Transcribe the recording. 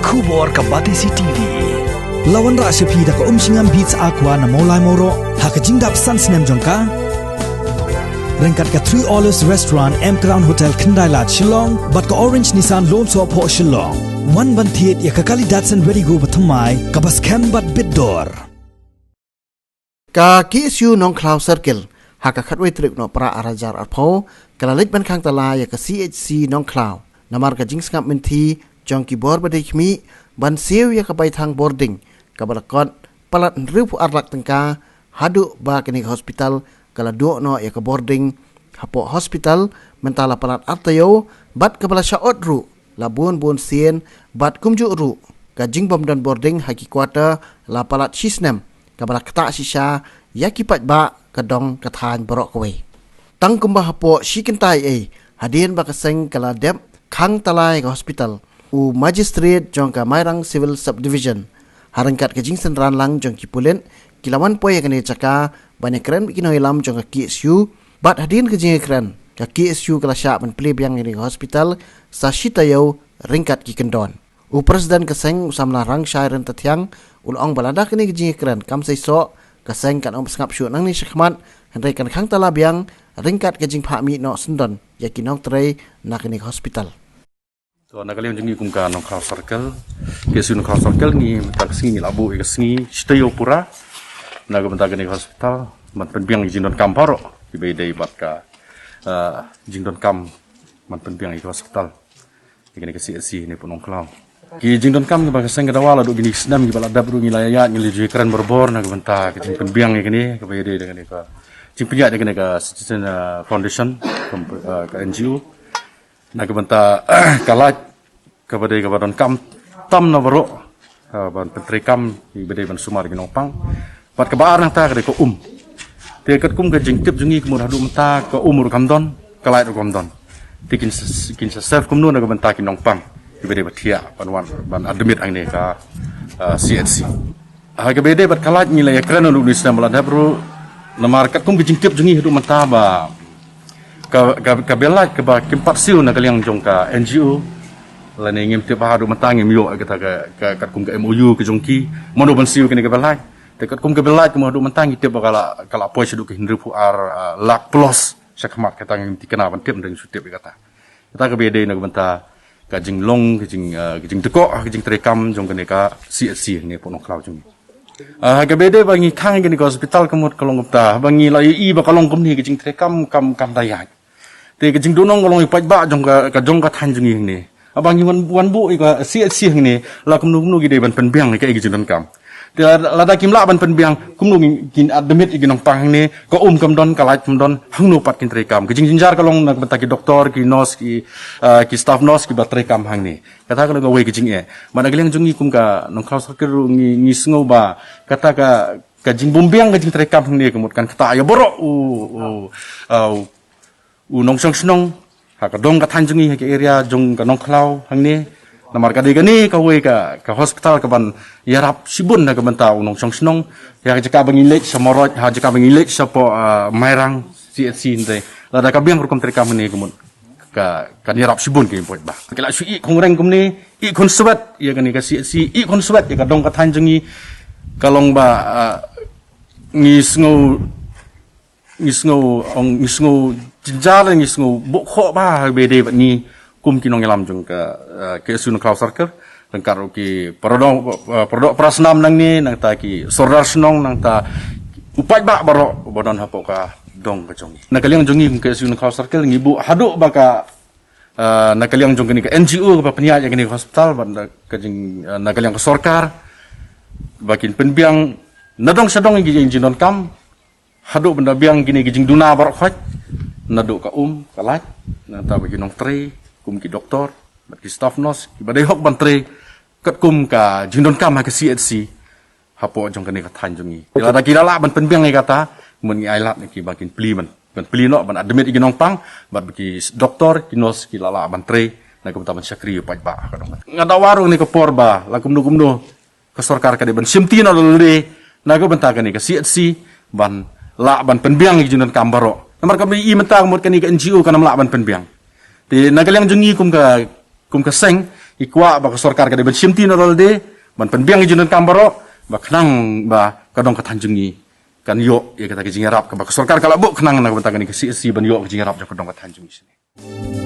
Kubor ka Batisi TV. Lawan ra sepi da ka singam beats aqua na molai moro ha ka jingdap sans nem jongka. Rengkat ka 3 Olives Restaurant M Crown Hotel Kynta Shillong bat ka Orange Nissan Loan so Hapoh Shillong. One ban thiet ya ka kali Datsun ready go bathamai ka bas cam bat bidor. Ka KSU Nongkhlaw Circle haka khatway trip no pra arajar Hapoh kala lik ban khang tala ya ka CHC Nongkhlaw namar ka jing skap menti jong ki bor badai khmi ban siu ya ka bai thang boarding ka balakot palat ripu arlak tengka hadu ba klinik hospital kala do no ya ka boarding Hapoh hospital mentala palat artayo bat ka bala syaot ru labun bun sien bat kumju ru ka jing bom dan boarding haki quarter la palat shisnem ka bala kata shisha ya ki pat ba ka dong ka than borok kwe tang kumba Hapoh shikintai hadien ba ka seng kala dep Khang talai ka hospital u Magistrate jong ka Mairang Civil Subdivision harangkat ke jing senran lang jong ki Pulit kilawan poy ka ni caka banyak keren bikin hilam jong ka KSU bat hadin ke jing keren ka KSU kala sya ban pleb yang ni hospital sa shitayo ringkat ki kendon u presiden ka seng usamla rang syairan tatyang ulong balada ke ni jing keren kam sai so ka seng kan om skap syu nang ni syakmat hendai kan khang talabiang ringkat ke jing phami no sendon yakinong trei nak ni hospital. So nakalian jengi kumka Nongkhlaw Circle, KSU Nongkhlaw Circle ni tak singi labu ikas singi stay pura, naga bentak ni hospital, man penbiang jindon kam paro, ibedai bat ka jindon kam man penbiang ikas hospital, ikani KSU ni pun Nongkhlaw. Ki jindon kam ba kaseng kadawala do gini senam ki balada bru ngilayat ngiliju keren berbor naga bentak jing penbiang ikani ibedai dengan ka jing penyak dengan ka citizen foundation ka NGO. Nak benta kalat kepada kabaran kam tam na baro ban pentri kam ibede ban sumar ginong pang pat kabar nang ta kade ko te kat kum ka jingtip jungi kumur hadu menta ko umur kamdon kalait kamdon tikin sa self kum no na benta kinong pang ibede batia ban admit ang ne ka CNC ha ibede bat kalat ngilay kran no ni sam balada bro na market kum jingtip jungi hadu menta ba ka belat ke ba kimpat siu na kaliang jong ka NGO la ne ngim te ba hadu matang ngim yo ka ka kum ka MOU ke jongki mono ban siu ke ne ka belat te kat kum ka belat ke hadu matang te ba kala poi sedu ke hindru pu ar lak plus sakmat ka tang ngim ti kana ban tip deng su tip kata ka bede na benta ka jing long ke jing teko ke jing trekam jong ke ne ka CSC ne pu Nongkhlaw jong ka bede bangi Khang ke ne ka hospital kemut kalong ta bangi la i ba kalong kum ni ke jing trekam kam dayat te ke jing dunong kolong ipat ba jong ka jong ka than jing ni abang wan bu ka CSC ni la kum nu gi de ban penbiang ke gi jing kam te la da kim la ban penbiang kum nu kin admit gi nong pang ni ko kam don kalait kum don hang nu pat kin tre kam ke jing jinjar kalong nak bata ki doktor ki nurse ki staff nurse ki batre kam hang ni kata ka we gi jing mana geleng jung kum ka Nongkhlaw Circle ngi sngo ba kata ka jing bumbiang ke jing tre kam hang ni kemut kan kata ya borok nong snong ha ka dong ka thanjungi ke area jong ka Nongkhlaw hang ni namar ka de gani ka we ka hospital ka ban yarap sibun na ka banta nong snong ya ka bangilek sa morot ha ka bangilek sa po Mairang CSC ndai la da ka biang rukum trikam ni kumut ka yarap sibun ke import ba kala su i kongreng kum ni i konsuat ya gani ka CSC i konsuat ya ka dong ka thanjungi kalong ba ngisngo jinjar ngisngo bokho ba bede ni kum kinong yalam jong ka KSU Nongkhlaw Circle lengkar ki produk prasnam nang ni nang ta ki sordar snong nang ta upai ba baro bodon Hapoh ka dong ka jong na kaliang jongi KSU Nongkhlaw Circle ngibu hadu ba ka na kaliang jong ni ka NGO ka penya ya ni hospital ba ka jing na kaliang ka sarkar bakin penbiang nadong sadong gi jinon kam hadu benda biang gini gijing duna barok khaj nadu ka kalat na ta bagi nong tre kum ki doktor bagi staff nurse ki badai hok ban tre kat kum ka jindon kam ha ka CSC Hapoh jong kani ka thanjungi ila da kirala ban penbiang ai kata mun ngi ailat ki bakin pli ban pli no ban admit gi nong pang bat bagi doktor ki nurse ki lala ban tre na kum ta ban syakri pa ba ka dong ngada warung ni ka porba la kum nu ka sarkar ka de ban simti no le na ka banta kani ka CSC ban la ban penbiang gi jindon kam baro namar ka i mentang mot kani ka NGO kana la ban penbiang te nagalang jungi kum ka seng ikwa ba sarkar ka de bersimti no de ban penbiang ijin kambaro ba Khang ba kadong katanjungi kan yo ya kata kijingarap ka ba sarkar kala bu Khang na ba ta kan si ban yo kijingarap jo kadong katanjungi sini